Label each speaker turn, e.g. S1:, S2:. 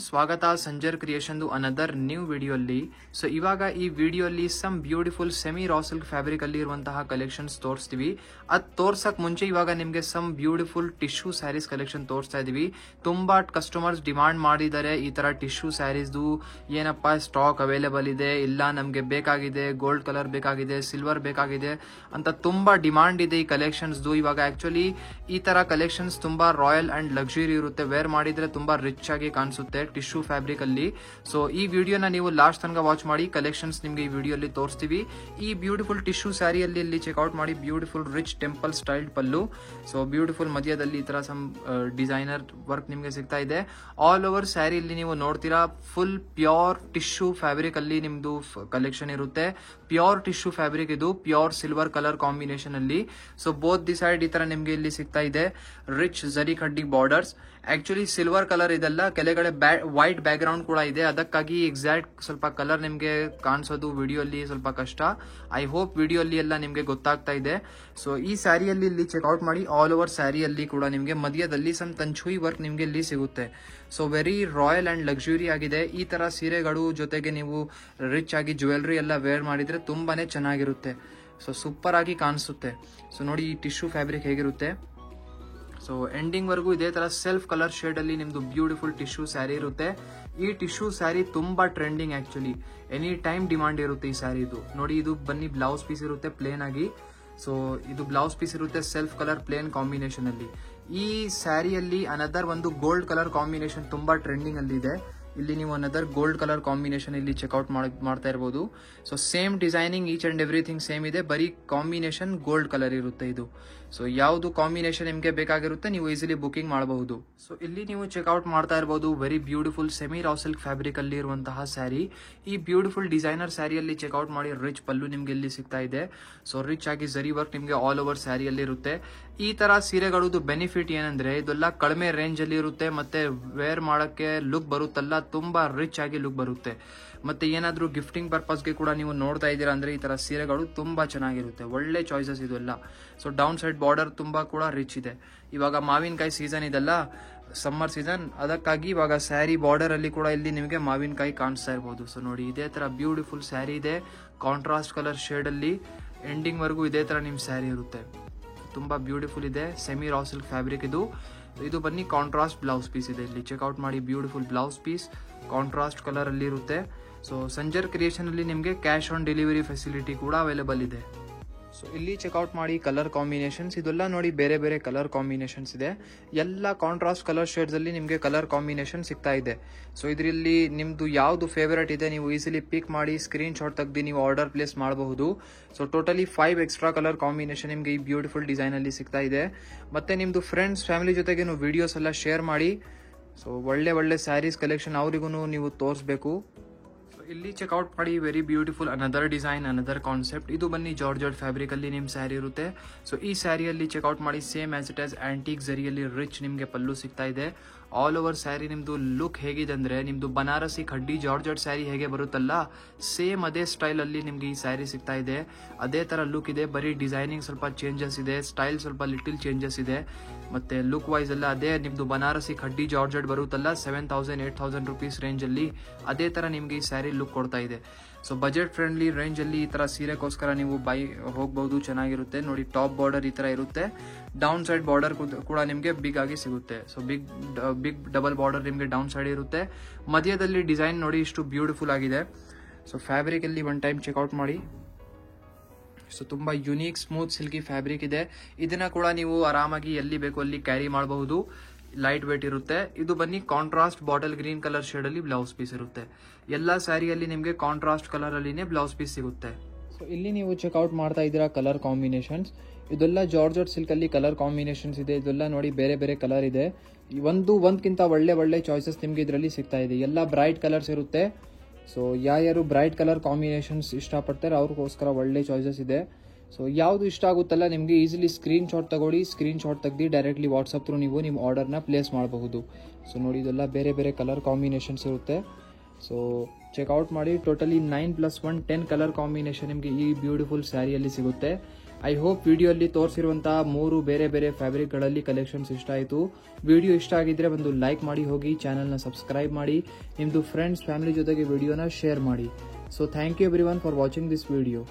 S1: ಸ್ವಾಗತ Sanjar creation another new video ಅಲ್ಲಿ. So ಇವಾಗ ಈ ವಿಡಿಯೋ ಅಲ್ಲಿ some beautiful semi raw silk fabric ಅಲ್ಲಿ ಇರುವಂತಹ ಕಲೆಕ್ಷನ್ಸ್ ತೋರಿಸ್ತೀವಿ. ಅದ್ ತೋರ್ಸಕ್ ಮುಂಚೆ ಇವಾಗ ನಿಮ್ಗೆ some beautiful tissue sarees collection ತೋರಿಸ್ತಾ ಇದೀವಿ. ತುಂಬಾ ಕಸ್ಟಮರ್ಸ್ ಡಿಮಾಂಡ್ ಮಾಡಿದ್ದಾರೆ ಈ ತರ ಟಿಶ್ಯೂ ಸ್ಯಾರೀಸ್ದು ಏನಪ್ಪಾ ಸ್ಟಾಕ್ ಅವೈಲೇಬಲ್ ಇದೆ, ಇಲ್ಲ ನಮ್ಗೆ ಬೇಕಾಗಿದೆ, ಗೋಲ್ಡ್ ಕಲರ್ ಬೇಕಾಗಿದೆ, ಸಿಲ್ವರ್ ಬೇಕಾಗಿದೆ ಅಂತ ತುಂಬಾ ಡಿಮಾಂಡ್ ಇದೆ ಈ ಕಲೆಕ್ಷನ್ಸ್ದು. ಇವಾಗ ಆಕ್ಚುಲಿ ಈ ತರ ಕಲೆಕ್ಷನ್ಸ್ ತುಂಬಾ ರಾಯಲ್ ಅಂಡ್ ಲಕ್ಸುರಿ ಇರುತ್ತೆ, ವೇರ್ ಮಾಡಿದ್ರೆ ತುಂಬಾ ರಿಚ್ ಆಗಿ ಕಾಣಿಸುತ್ತೆ ಟಿಶ್ಯೂ ಫ್ಯಾಬ್ರಿಕ್ ಅಲ್ಲಿ. ಸೊ ಈ ವಿಡಿಯೋನ ನೀವು ಲಾಸ್ಟ್ ತನಕ ವಾಚ್ ಮಾಡಿ, ಕಲೆಕ್ಷನ್ಸ್ ನಿಮ್ಗೆ ಈ ವಿಡಿಯೋ ಅಲ್ಲಿ ತೋರಿಸ್ತೀವಿ. ಈ ಬ್ಯೂಟಿಫುಲ್ ಟಿಶ್ಯೂ ಸ್ಯಾರಿಯಲ್ಲಿ ಇಲ್ಲಿ ಚೆಕ್ಔಟ್ ಮಾಡಿ, ಬ್ಯೂಟಿಫುಲ್ ರಿಚ್ ಟೆಂಪಲ್ ಸ್ಟೈಲ್ಡ್ ಪಲ್ಲು. ಸೊ ಬ್ಯೂಟಿಫುಲ್ ಮಧ್ಯದಲ್ಲಿ ಈ ತರ ಸಮ್ ಡಿಸೈನರ್ ವರ್ಕ್ ನಿಮ್ಗೆ ಸಿಗ್ತಾ ಇದೆ. ಆಲ್ ಓವರ್ ಸ್ಯಾರಿ ಇಲ್ಲಿ ನೀವು ನೋಡ್ತೀರಾ ಫುಲ್ ಪ್ಯೂರ್ ಟಿಶ್ಯೂ ಫ್ಯಾಬ್ರಿಕ್ ಅಲ್ಲಿ ನಿಮ್ದು ಕಲೆಕ್ಷನ್ ಇರುತ್ತೆ. ಪ್ಯೂರ್ ಟಿಶ್ಯೂ ಫ್ಯಾಬ್ರಿಕ್ ಇದು, ಪ್ಯೂರ್ ಸಿಲ್ವರ್ ಕಲರ್ ಕಾಂಬಿನೇಷನ್ ಅಲ್ಲಿ. ಸೊ ಬೋತ್ ದಿ ಸೈಡ್ ಈ ತರ ನಿಮ್ಗೆ ಇಲ್ಲಿ ಸಿಗ್ತಾ ಇದೆ ರಿಚ್ ಜರಿ ಕಡ್ಡಿ ಬಾರ್ಡರ್ಸ್. ಆಕ್ಚುಲಿ ಸಿಲ್ವರ್ ಕಲರ್ ಇದೆಲ್ಲ, ಕೆಳಗಡೆ ವೈಟ್ ಬ್ಯಾಕ್ ಗ್ರೌಂಡ್ ಕೂಡ ಇದೆ, ಅದಕ್ಕಾಗಿ ಎಕ್ಸಾಕ್ಟ್ ಸ್ವಲ್ಪ ಕಲರ್ ನಿಮ್ಗೆ ಕಾಣಿಸೋದು ವಿಡಿಯೋ ಅಲ್ಲಿ ಸ್ವಲ್ಪ ಕಷ್ಟ. ಐ ಹೋಪ್ ವಿಡಿಯೋ ಅಲ್ಲಿ ಎಲ್ಲ ನಿಮ್ಗೆ ಗೊತ್ತಾಗ್ತಾ ಇದೆ. ಸೊ ಈ ಸ್ಯಾರಿಯಲ್ಲಿ ಇಲ್ಲಿ ಚೆಕ್ಔಟ್ ಮಾಡಿ, ಆಲ್ ಓವರ್ ಸ್ಯಾರಿಯಲ್ಲಿ ಕೂಡ ನಿಮ್ಗೆ ಮಧ್ಯದಲ್ಲಿ ಸಮ್ ತಂಚುಯಿ ವರ್ಕ್ ನಿಮ್ಗೆ ಇಲ್ಲಿ ಸಿಗುತ್ತೆ. So very royal and luxury ಆಗಿದೆ. ಈ ತರ ಸೀರೆಗಳು ಜೊತೆಗೆ ನೀವು ರಿಚ್ ಆಗಿ ಜ್ಯುವೆಲ್ರಿ ಎಲ್ಲ ವೇರ್ ಮಾಡಿದ್ರೆ ತುಂಬಾನೇ ಚೆನ್ನಾಗಿರುತ್ತೆ. ಸೊ ಸೂಪರ್ ಆಗಿ ಕಾಣಿಸುತ್ತೆ. ಸೊ ನೋಡಿ ಈ ಟಿಶ್ಯೂ ಫ್ಯಾಬ್ರಿಕ್ ಹೇಗಿರುತ್ತೆ. ಸೊ ಎಂಡಿಂಗ್ ವರ್ಗೂ ಇದೇ ತರ ಸೆಲ್ಫ್ ಕಲರ್ ಶೇಡ್ ಅಲ್ಲಿ ನಿಮ್ದು ಬ್ಯೂಟಿಫುಲ್ ಟಿಶ್ಯೂ ಸ್ಯಾರಿ ಇರುತ್ತೆ. ಈ ಟಿಶ್ಯೂ ಸ್ಯಾರಿ ತುಂಬಾ trending, actually any time demand ಇರುತ್ತೆ ಈ ಸ್ಯಾರಿದು. ನೋಡಿ ಇದು ಬನ್ನಿ ಬ್ಲೌಸ್ ಪೀಸ್ ಇರುತ್ತೆ ಪ್ಲೇನ್ ಆಗಿ. ಸೊ ಇದು ಬ್ಲೌಸ್ ಪೀಸ್ ಇರುತ್ತೆ ಸೆಲ್ಫ್ ಕಲರ್ ಪ್ಲೇನ್ ಕಾಂಬಿನೇಷನ್ ಅಲ್ಲಿ. ಈ ಸ್ಯಾರಿಯಲ್ಲಿ ಅನದರ್ ಒಂದು ಗೋಲ್ಡ್ ಕಲರ್ ಕಾಂಬಿನೇಷನ್ ತುಂಬಾ ಟ್ರೆಂಡಿಂಗ್ ಅಲ್ಲಿ ಇದೆ. ಇಲ್ಲಿ ನೀವು ಅನದರ್ ಗೋಲ್ಡ್ ಕಲರ್ ಕಾಂಬಿನೇಷನ್ ಇಲ್ಲಿ ಚೆಕ್ಔಟ್ ಮಾಡ್ತಾ ಇರಬಹುದು. So same designing each and everything same ಇದೆ, ಬರೀ ಕಾಂಬಿನೇಷನ್ ಗೋಲ್ಡ್ ಕಲರ್ ಇರುತ್ತೆ ಇದು. ಸೊ ಯಾವುದು ಕಾಂಬಿನೇಷನ್ ನಿಮ್ಗೆ ಬೇಕಾಗಿರುತ್ತೆ ನೀವು ಈಸಿಲಿ ಬುಕಿಂಗ್ ಮಾಡಬಹುದು. ಸೊ ಇಲ್ಲಿ ನೀವು ಚೆಕ್ಔಟ್ ಮಾಡ್ತಾ ಇರಬಹುದು very beautiful semi raw silk fabric ಅಲ್ಲಿ ಇರುವಂತಹ ಸ್ಯಾರಿ. ಈ ಬ್ಯೂಟಿಫುಲ್ ಡಿಸೈನರ್ ಸ್ಯಾರಿಯಲ್ಲಿ ಚೆಕ್ಔಟ್ ಮಾಡಿ ರಿಚ್ ಪಲ್ಲು ನಿಮ್ಗೆ ಇಲ್ಲಿ ಸಿಗ್ತಾ ಇದೆ. ಸೊ ರಿಚ್ ಆಗಿ ಜರಿ ವರ್ಕ್ ನಿಮ್ಗೆ ಆಲ್ ಓವರ್ ಸ್ಯಾರಿಯಲ್ಲಿ ಇರುತ್ತೆ. ಈ ತರ ಸೀರೆಗಳದ್ದು ಬೆನಿಫಿಟ್ ಏನಂದ್ರೆ ಇದೆಲ್ಲ ಕಡಿಮೆ ರೇಂಜ್ ಅಲ್ಲಿ ಇರುತ್ತೆ, ಮತ್ತೆ ವೇರ್ ಮಾಡಕ್ಕೆ ಲುಕ್ ಬರುತ್ತಲ್ಲ ತುಂಬಾ ರಿಚ್ ಆಗಿ ಲುಕ್ ಬರುತ್ತೆ. ಮತ್ತೆ ಏನಾದ್ರೂ ಗಿಫ್ಟಿಂಗ್ ಪರ್ಪಸ್ಗೆ ಕೂಡ ನೀವು ನೋಡ್ತಾ ಇದ್ದೀರಾ ಅಂದ್ರೆ ಈ ತರ ಸೀರೆಗಳು ತುಂಬಾ ಚೆನ್ನಾಗಿರುತ್ತೆ, ಒಳ್ಳೆ ಚಾಯ್ಸಸ್ ಇದೆಲ್ಲ. ಸೊ ಡೌನ್ ಸೈಡ್ ಬಾರ್ಡರ್ ತುಂಬಾ ಕೂಡ ರಿಚ್ ಇದೆ. ಇವಾಗ ಮಾವಿನಕಾಯಿ ಸೀಸನ್ ಇದೆಲ್ಲ, ಸಮ್ಮರ್ ಸೀಸನ್, ಅದಕ್ಕಾಗಿ ಇವಾಗ ಸ್ಯಾರಿ ಬಾರ್ಡರ್ ಅಲ್ಲಿ ಕೂಡ ಇಲ್ಲಿ ನಿಮಗೆ ಮಾವಿನಕಾಯಿ ಕಾಣಿಸ್ತಾ ಇರಬಹುದು. ಸೊ ನೋಡಿ ಇದೇ ತರ ಬ್ಯೂಟಿಫುಲ್ ಸ್ಯಾರಿ ಇದೆ, ಕಾಂಟ್ರಾಸ್ಟ್ ಕಲರ್ ಶೇಡ್ ಅಲ್ಲಿ. ಎಂಡಿಂಗ್ ವರ್ಗೂ ಇದೇ ತರ ನಿಮ್ ಸ್ಯಾರಿ ಇರುತ್ತೆ, ತುಂಬಾ ಬ್ಯೂಟಿಫುಲ್ ಇದೆ. ಸೆಮಿ ರಾ ಸಿಲ್ಕ್ ಫ್ಯಾಬ್ರಿಕ್ ಇದು. ಇದು ಬನ್ನಿ ಕಾಂಟ್ರಾಸ್ಟ್ ಬ್ಲೌಸ್ ಪೀಸ್ ಇದೆ, ಇಲ್ಲಿ ಚೆಕ್ಔಟ್ ಮಾಡಿ beautiful blouse piece contrast colour ಅಲ್ಲಿ ಇರುತ್ತೆ. ಸೊ ಸಂಜರ್ ಕ್ರಿಯೇಷನ್ ಅಲ್ಲಿ ನಿಮಗೆ ಕ್ಯಾಶ್ ಆನ್ ಡೆಲಿವರಿ ಫೆಸಿಲಿಟಿ ಕೂಡ ಅವೈಲೇಬಲ್ ಇದೆ. ಸೊ ಇಲ್ಲಿ ಚೆಕ್ಔಟ್ ಮಾಡಿ ಕಲರ್ ಕಾಂಬಿನೇಷನ್ಸ್, ಇದೆಲ್ಲ ನೋಡಿ ಬೇರೆ ಬೇರೆ ಕಲರ್ ಕಾಂಬಿನೇಷನ್ಸ್ ಇದೆ. ಎಲ್ಲ ಕಾಂಟ್ರಾಸ್ಟ್ ಕಲರ್ ಶೇಡ್ಸ್ ಅಲ್ಲಿ ನಿಮಗೆ ಕಲರ್ ಕಾಂಬಿನೇಷನ್ ಸಿಗ್ತಾ ಇದೆ. ಸೊ ಇದರಲ್ಲಿ ನಿಮ್ದು ಯಾವ್ದು ಫೇವರೇಟ್ ಇದೆ ನೀವು ಈಸಿಲಿ ಪಿಕ್ ಮಾಡಿ ಸ್ಕ್ರೀನ್ ಶಾಟ್ ತೆಗೆದು ನೀವು ಆರ್ಡರ್ ಪ್ಲೇಸ್ ಮಾಡಬಹುದು. So totally 5 extra colour combination ನಿಮಗೆ ಈ ಬ್ಯೂಟಿಫುಲ್ ಡಿಸೈನ್ ಅಲ್ಲಿ ಸಿಗ್ತಾ ಇದೆ. ಮತ್ತೆ ನಿಮ್ದು ಫ್ರೆಂಡ್ಸ್ ಫ್ಯಾಮಿಲಿ ಜೊತೆಗೆ ನೀವು ವಿಡಿಯೋಸ್ ಎಲ್ಲ ಶೇರ್ ಮಾಡಿ. ಸೊ ಒಳ್ಳೆ ಒಳ್ಳೆ ಸ್ಯಾರೀಸ್ ಕಲೆಕ್ಷನ್ ಅವರಿಗೂ ನೀವು ತೋರಿಸಬೇಕು. ಇಲ್ಲಿ ಚೆಕ್ಔಟ್ ಮಾಡಿ very beautiful another design, another concept. ಇದು ಬನ್ನಿ ಜಾರ್ಜೆಟ್ ಫ್ಯಾಬ್ರಿಕ್ ಅಲ್ಲಿ ನಿಮ್ ಸ್ಯಾರಿ ಇರುತ್ತೆ. ಸೊ ಈ ಸ್ಯಾರಿಯಲ್ಲಿ ಚೆಕ್ಔಟ್ ಮಾಡಿ same as it as antique ಜರಿಯಲ್ಲಿ ರಿಚ್ ನಿಮ್ಗೆ ಪಲ್ಲು ಸಿಗ್ತಾ ಇದೆ. ಆಲ್ ಓವರ್ ಸ್ಯಾರಿ ನಿಮ್ದು ಲುಕ್ ಹೇಗಿದೆ ಅಂದ್ರೆ ನಿಮ್ದು ಬನಾರಸಿ ಖಡ್ಡಿ ಜಾರ್ಜೆಟ್ ಸ್ಯಾರಿ ಹೇಗೆ ಬರುತ್ತಲ್ಲ ಸೇಮ್ ಅದೇ ಸ್ಟೈಲ್ ಅಲ್ಲಿ ನಿಮ್ಗೆ ಈ ಸ್ಯಾರಿ ಸಿಗ್ತಾ ಇದೆ. ಅದೇ ತರ ಲುಕ್ ಇದೆ, ಬರೀ ಡಿಸೈನಿಂಗ್ ಸ್ವಲ್ಪ ಚೇಂಜಸ್ ಇದೆ, ಸ್ಟೈಲ್ ಸ್ವಲ್ಪ ಲಿಟಲ್ ಚೇಂಜಸ್ ಇದೆ. ಮತ್ತೆ ಲುಕ್ ವೈಸ್ ಎಲ್ಲ ಅದೇ ನಿಮ್ದು ಬನಾರಸಿ ಖಡ್ಡಿ ಜಾರ್ಜೆಟ್ ಬರುತ್ತಲ್ಲ 7,000-8,000 ರುಪೀಸ್ ರೇಂಜ್ ಅಲ್ಲಿ, ಅದೇ ತರ ನಿಮ್ಗೆ ಈ ಸ್ಯಾರಿ ಲುಕ್ ಕೊಡ್ತಾ ಇದೆ. ಸೊ ಬಜೆಟ್ ಫ್ರೆಂಡ್ಲಿ ರೇಂಜ್ ಅಲ್ಲಿ ಈ ತರ ಸೀರೆಗೋಸ್ಕರ ನೀವು ಬೈ ಹೋಗಬಹುದು, ಚೆನ್ನಾಗಿರುತ್ತೆ. ನೋಡಿ ಟಾಪ್ ಬಾರ್ಡರ್ ಈ ತರ ಇರುತ್ತೆ, ಡೌನ್ ಸೈಡ್ ಬಾರ್ಡರ್ ಕೂಡ ನಿಮ್ಗೆ ಬಿಗ್ ಆಗಿ ಸಿಗುತ್ತೆ. ಸೊ ಬಿಗ್ ಡಬಲ್ ಬಾರ್ಡರ್ ನಿಮ್ಗೆ ಡೌನ್ ಸೈಡ್ ಇರುತ್ತೆ. ಮಧ್ಯದಲ್ಲಿ ಡಿಸೈನ್ ನೋಡಿ ಇಷ್ಟು ಬ್ಯೂಟಿಫುಲ್ ಆಗಿದೆ. ಸೊ ಫ್ಯಾಬ್ರಿಕ್ ಅಲ್ಲಿ ಒನ್ ಟೈಮ್ ಚೆಕ್ಔಟ್ ಮಾಡಿ. ಸೊ ತುಂಬಾ ಯುನೀಕ್ ಸ್ಮೂತ್ ಸಿಲ್ಕಿ ಫ್ಯಾಬ್ರಿಕ್ ಇದೆ. ಇದನ್ನ ಕೂಡ ನೀವು ಆರಾಮಾಗಿ ಎಲ್ಲಿ ಬೇಕು ಅಲ್ಲಿ ಕ್ಯಾರಿ ಮಾಡಬಹುದು, ಲೈಟ್ ವೇಟ್ ಇರುತ್ತೆ. ಇದು ಬನ್ನಿ contrast bottle green colour shade ಅಲ್ಲಿ ಬ್ಲೌಸ್ ಪೀಸ್ ಇರುತ್ತೆ. ಎಲ್ಲಾ ಸ್ಯಾರಿಯಲ್ಲಿ ನಿಮ್ಗೆ ಕಾಂಟ್ರಾಸ್ಟ್ ಕಲರ್ ಅಲ್ಲಿನೇ ಬ್ಲೌಸ್ ಪೀಸ್ ಸಿಗುತ್ತೆ. ಸೊ ಇಲ್ಲಿ ನೀವು ಚೆಕ್ಔಟ್ ಮಾಡ್ತಾ ಇದ್ದೀರಾ ಕಲರ್ ಕಾಂಬಿನೇಷನ್ಸ್. ಇದೆಲ್ಲ ಜಾರ್ಜೆಟ್ ಸಿಲ್ಕ್ ಅಲ್ಲಿ ಕಲರ್ ಕಾಂಬಿನೇಷನ್ಸ್ ಇದೆ. ಇದೆಲ್ಲ ನೋಡಿ ಬೇರೆ ಬೇರೆ ಕಲರ್ ಇದೆ, ಒಂದ್ಕಿಂತ ಒಳ್ಳೆ ಚಾಯ್ಸಸ್ ನಿಮ್ಗೆ ಇದರಲ್ಲಿ ಸಿಗ್ತಾ ಇದೆ. ಎಲ್ಲ ಬ್ರೈಟ್ ಕಲರ್ಸ್ ಇರುತ್ತೆ. ಸೊ ಯಾರು ಬ್ರೈಟ್ ಕಲರ್ ಕಾಂಬಿನೇಷನ್ಸ್ ಇಷ್ಟಪಡ್ತಾರೆ ಅವ್ರಿಗೋಸ್ಕರ ಒಳ್ಳೆ ಚಾಯ್ಸಸ್ ಇದೆ. ಸೊ ಯಾವುದು ಇಷ್ಟ ಆಗುತ್ತಲ್ಲ ನಿಮಗೆ ಈಸಿಲಿ ಸ್ಕ್ರೀನ್ ಶಾಟ್ ತಗೊಳ್ಳಿ, ಸ್ಕ್ರೀನ್ ಶಾಟ್ ತೆಗೆದು ಡೈರೆಕ್ಟ್ಲಿ ವಾಟ್ಸಪ್ ಥ್ರೂ ನೀವು ನಿಮ್ಮ ಆರ್ಡರ್ನ ಪ್ಲೇಸ್ ಮಾಡಬಹುದು. ಸೊ ನೋಡಿ ಇದೆಲ್ಲ ಬೇರೆ ಬೇರೆ ಕಲರ್ ಕಾಂಬಿನೇಷನ್ಸ್ ಇರುತ್ತೆ. ಸೊ ಚೆಕ್ಔಟ್ ಮಾಡಿ. ಟೋಟಲಿ 9+1 10 ಕಲರ್ ಕಾಂಬಿನೇಷನ್ ನಿಮಗೆ ಈ ಬ್ಯೂಟಿಫುಲ್ ಸ್ಯಾರಿಯಲ್ಲಿ ಸಿಗುತ್ತೆ. ಐ ಹೋಪ್ ವಿಡಿಯೋಲ್ಲಿ ತೋರಿಸಿರುವಂತಹ 3 ಬೇರೆ ಬೇರೆ ಫ್ಯಾಬ್ರಿಕ್ಗಳಲ್ಲಿ ಕಲೆಕ್ಷನ್ಸ್ ಇಷ್ಟ ಆಯಿತು. ವಿಡಿಯೋ ಇಷ್ಟ ಆಗಿದ್ರೆ ಒಂದು ಲೈಕ್ ಮಾಡಿ ಹೋಗಿ, ಚಾನಲ್ನ ಸಬ್ಸ್ಕ್ರೈಬ್ ಮಾಡಿ, ನಿಮ್ಮದು ಫ್ರೆಂಡ್ಸ್ ಫ್ಯಾಮಿಲಿ ಜೊತೆಗೆ ವಿಡಿಯೋನ ಶೇರ್ ಮಾಡಿ. So thank you everyone for watching this video.